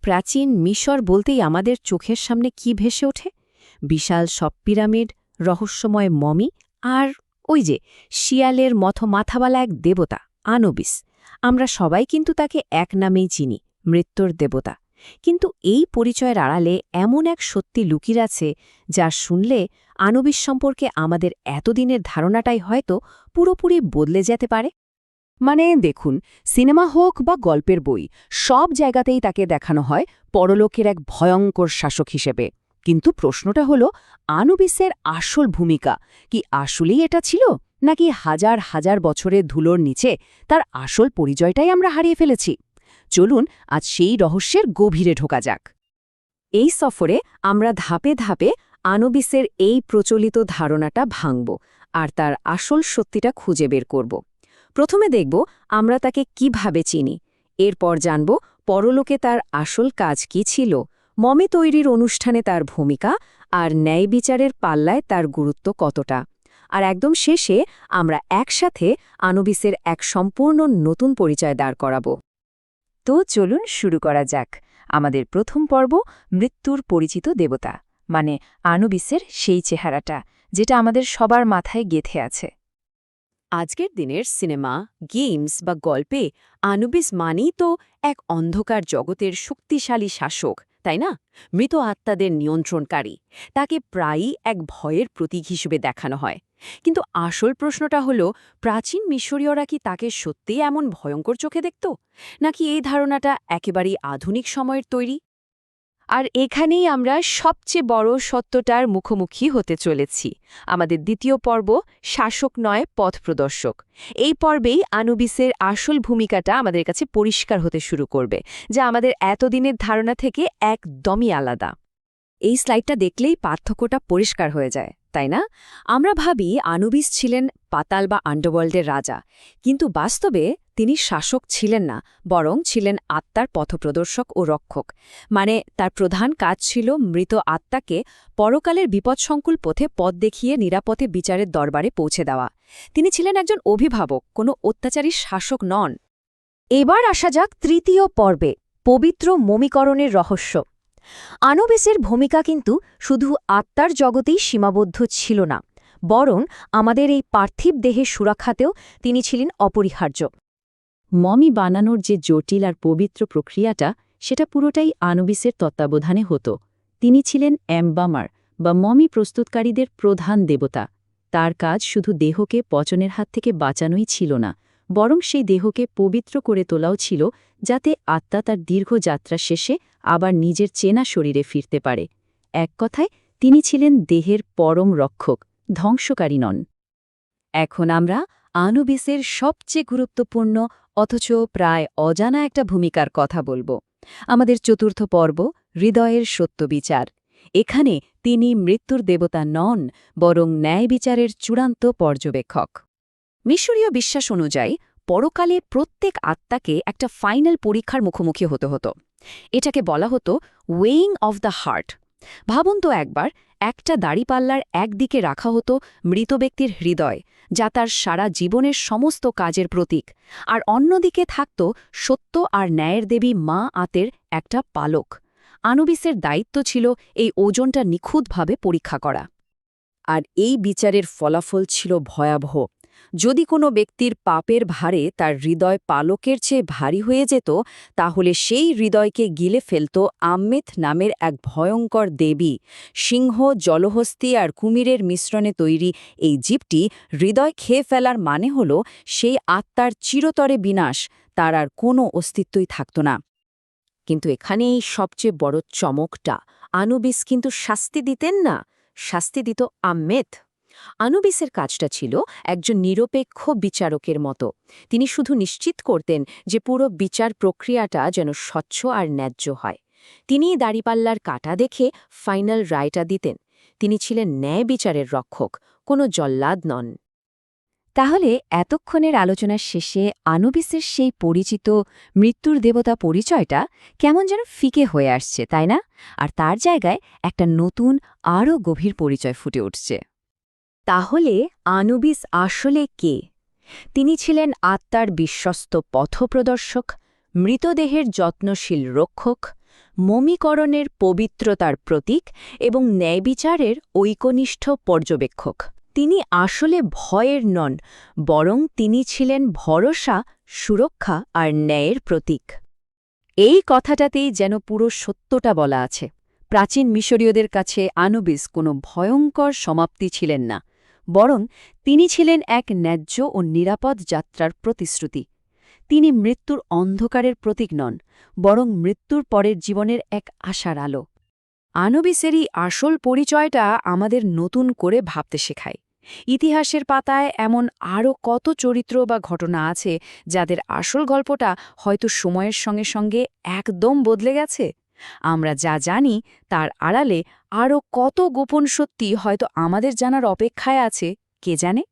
প্রাচীন মিশর বলতেই আমাদের চোখের সামনে কি ভেসে ওঠে? বিশাল সব পিরামিড, রহস্যময় মমি, আর ওই যে শিয়ালের মতো মাথাওয়ালা এক দেবতা, আনুবিস। আমরা সবাই কিন্তু তাকে এক নামেই চিনি, মৃত্যুর দেবতা। কিন্তু এই পরিচয়ের আড়ালে এমন এক সত্যি লুকিয়ে আছে, যা শুনলে আনুবিস সম্পর্কে আমাদের এতদিনের ধারণাটাই হয়তো পুরোপুরি বদলে যেতে পারে। মানে দেখুন, সিনেমা হোক বা গল্পের বই, সব জায়গাতেই তাকে দেখানো হয় পরলোকের এক ভয়ঙ্কর শাসক হিসেবে। কিন্তু প্রশ্নটা হলো, আনুবিসের আসল ভূমিকা কি আসলেই এটা ছিল, নাকি হাজার হাজার বছরের ধুলোর নিচে তার আসল পরিচয়টাই আমরা হারিয়ে ফেলেছি? চলুন আজ সেই রহস্যের গভীরে ঢোকা যাক। এই সফরে আমরা ধাপে ধাপে আনুবিসের এই প্রচলিত ধারণাটা ভাঙব আর তার আসল সত্যিটা খুঁজে বের করব। প্রথমে দেখব আমরা তাকে কিভাবে চিনি, এরপর জানব পরলোকে তার আসল কাজ কি ছিল, মমি তৈরির অনুষ্ঠানে তার ভূমিকা, আর ন্যায় বিচারের পাল্লায় তার গুরুত্ব কতটা। আর একদম শেষে আমরা একসাথে আনুবিসের এক সম্পূর্ণ নতুন পরিচয় দাঁড় করাব। তো চলুন শুরু করা যাক। আমাদের প্রথম পর্ব, মৃত্যুর পরিচিত দেবতা, মানে আনুবিসের সেই চেহারাটা যেটা আমাদের সবার মাথায় গেঁথে আছে। আজকের দিনের সিনেমা, গেমস বা গল্পে আনুবিস মানেই তো এক অন্ধকার জগতের শক্তিশালী শাসক, তাই না? মৃত আত্মাদের নিয়ন্ত্রণকারী। তাকে প্রায়ই এক ভয়ের প্রতীক হিসেবে দেখানো হয়। কিন্তু আসল প্রশ্নটা হলো, প্রাচীন মিশরীয়রা কি তাকে সত্যিই এমন ভয়ঙ্কর চোখে দেখত, নাকি এই ধারণাটা একেবারেই আধুনিক সময়ের তৈরি? আর এখানেই আমরা সবচেয়ে বড় সত্যটার মুখোমুখি হতে চলেছি। আমাদের দ্বিতীয় পর্ব, শাসক নয় পথপ্রদর্শক। এই পর্বেই আনুবিসের আসল ভূমিকাটা আমাদের কাছে পরিষ্কার হতে শুরু করবে, যা আমাদের এতদিনের ধারণা থেকে একদমই আলাদা। এই স্লাইডটা দেখলেই পার্থক্যটা পরিষ্কার হয়ে যায়, তাই না? আমরা ভাবি আনুবিস ছিলেন পাতাল বা আন্ডারওয়ার্ল্ডের রাজা, কিন্তু বাস্তবে তিনি শাসক ছিলেন না, বরং ছিলেন আত্মার পথপ্রদর্শক ও রক্ষক। মানে তার প্রধান কাজ ছিল মৃত আত্মাকে পরকালের বিপদসংকুল পথে পথ দেখিয়ে নিরাপদে বিচারের দরবারে পৌঁছে দেওয়া। তিনি ছিলেন একজন অভিভাবক, কোনো অত্যাচারী শাসক নন। এবার আসা যাক তৃতীয় পর্বে, পবিত্র মমিকরণের রহস্য। আনুবিসের ভূমিকা কিন্তু শুধু আত্মার জগতেই সীমাবদ্ধ ছিল না, বরং আমাদের এই পার্থিব দেহের সুরক্ষাতেও তিনি ছিলেন অপরিহার্য। মমি বানানোর যে জটিল আর পবিত্র প্রক্রিয়াটা, সেটা পুরোটাই আনুবিসের তত্ত্বাবধানে হতো। তিনি ছিলেন এমবামার বা মমি প্রস্তুতকারীদের প্রধান দেবতা। তার কাজ শুধু দেহকে পচনের হাত থেকে বাঁচানোই ছিল না, বরং সেই দেহকে পবিত্র করে তোলাও ছিল, যাতে আত্মা তার দীর্ঘ যাত্রা শেষে আবার নিজের চেনা শরীরে ফিরতে পারে। এক কথায় তিনি ছিলেন দেহের পরম রক্ষক, ধ্বংসকারী নন। এখন আমরা আনুবিসের সবচেয়ে গুরুত্বপূর্ণ অথচ প্রায় অজানা একটা ভূমিকার কথা বলবো। আমাদের চতুর্থ পর্ব, হৃদয়ের সত্য বিচার। এখানে তিনি মৃত্যুর দেবতা নন, বরং ন্যায় বিচারের চূড়ান্ত পর্যবেক্ষক। মিশরীয় বিশ্বাস অনুযায়ী পরকালে প্রত্যেক আত্মাকে একটা ফাইনাল পরীক্ষার মুখোমুখি হতে হতো। এটাকে বলা হতো ওয়েইং অফ দ্য হার্ট। ভাবুন তো একবার, একটা দাড়িপাল্লার একদিকে রাখা হতো মৃত ব্যক্তির হৃদয়, যা তার সারা জীবনের সমস্ত কাজের প্রতীক, আর অন্যদিকে থাকত সত্য আর ন্যায়ের দেবী মা আতের একটা পালক। আনুবিসের দায়িত্ব ছিল এই ওজনটা নিখুঁতভাবে পরীক্ষা করা। আর এই বিচারের ফলাফল ছিল ভয়াবহ। যদি কোনো ব্যক্তির পাপের ভারে তার হৃদয় পালকের চেয়ে ভারী হয়ে যেত, তাহলে সেই হৃদয়কে গিলে ফেলত আম্মেথ নামের এক ভয়ঙ্কর দেবী। সিংহ, জলহস্তী আর কুমিরের মিশ্রণে তৈরি এই জীবটি হৃদয় খেয়ে ফেলার মানে হল সেই আত্মার চিরতরে বিনাশ, তার আর কোনো অস্তিত্বই থাকত না। কিন্তু এখানেই সবচেয়ে বড় চমকটা, আনুবিস কিন্তু শাস্তি দিতেন না, শাস্তি দিত আম্মেথ। আনুবিসের কাজটা ছিল একজন নিরপেক্ষ বিচারকের মতো। তিনি শুধু নিশ্চিত করতেন যে পুরো বিচার প্রক্রিয়াটা যেন স্বচ্ছ আর ন্যায্য হয়। তিনিই দাড়িপাল্লার কাঁটা দেখে ফাইনাল রায়টা দিতেন। তিনি ছিলেন ন্যায় বিচারের রক্ষক, কোনো জল্লাদ নন। তাহলে এতক্ষণের আলোচনার শেষে আনুবিসের সেই পরিচিত মৃত্যুর দেবতা পরিচয়টা কেমন যেন ফিকে হয়ে আসছে, তাই না? আর তার জায়গায় একটা নতুন, আরও গভীর পরিচয় ফুটে উঠছে। তাহলে আনুবিস আসলে কে? তিনি ছিলেন আত্মার বিশ্বস্ত পথপ্রদর্শক, মৃতদেহের যত্নশীল রক্ষক, মমিকরণের পবিত্রতার প্রতীক এবং ন্যায়বিচারের ঐকনিষ্ঠ পর্যবেক্ষক। তিনি আসলে ভয়ের নন, বরং তিনি ছিলেন ভরসা, সুরক্ষা আর ন্যায়ের প্রতীক। এই কথাটাতেই যেন পুরো সত্যটা বলা আছে। প্রাচীন মিশরীয়দের কাছে আনুবিস কোনো ভয়ঙ্কর সমাপ্তি ছিলেন না, বরং তিনি ছিলেন এক ন্যায্য ও নিরাপদ যাত্রার প্রতিশ্রুতি। তিনি মৃত্যুর অন্ধকারের প্রতীক নন, বরং মৃত্যুর পরের জীবনের এক আশার আলো। আনুবিসেরই আসল পরিচয়টা আমাদের নতুন করে ভাবতে শেখায়। ইতিহাসের পাতায় এমন আরও কত চরিত্র বা ঘটনা আছে যাদের আসল গল্পটা হয়তো সময়ের সঙ্গে সঙ্গে একদম বদলে গেছে। আমরা যা জানি তার আড়ালে আরও কত গোপন সত্যি হয়তো আমাদের জানার অপেক্ষায় আছে, কে জানে।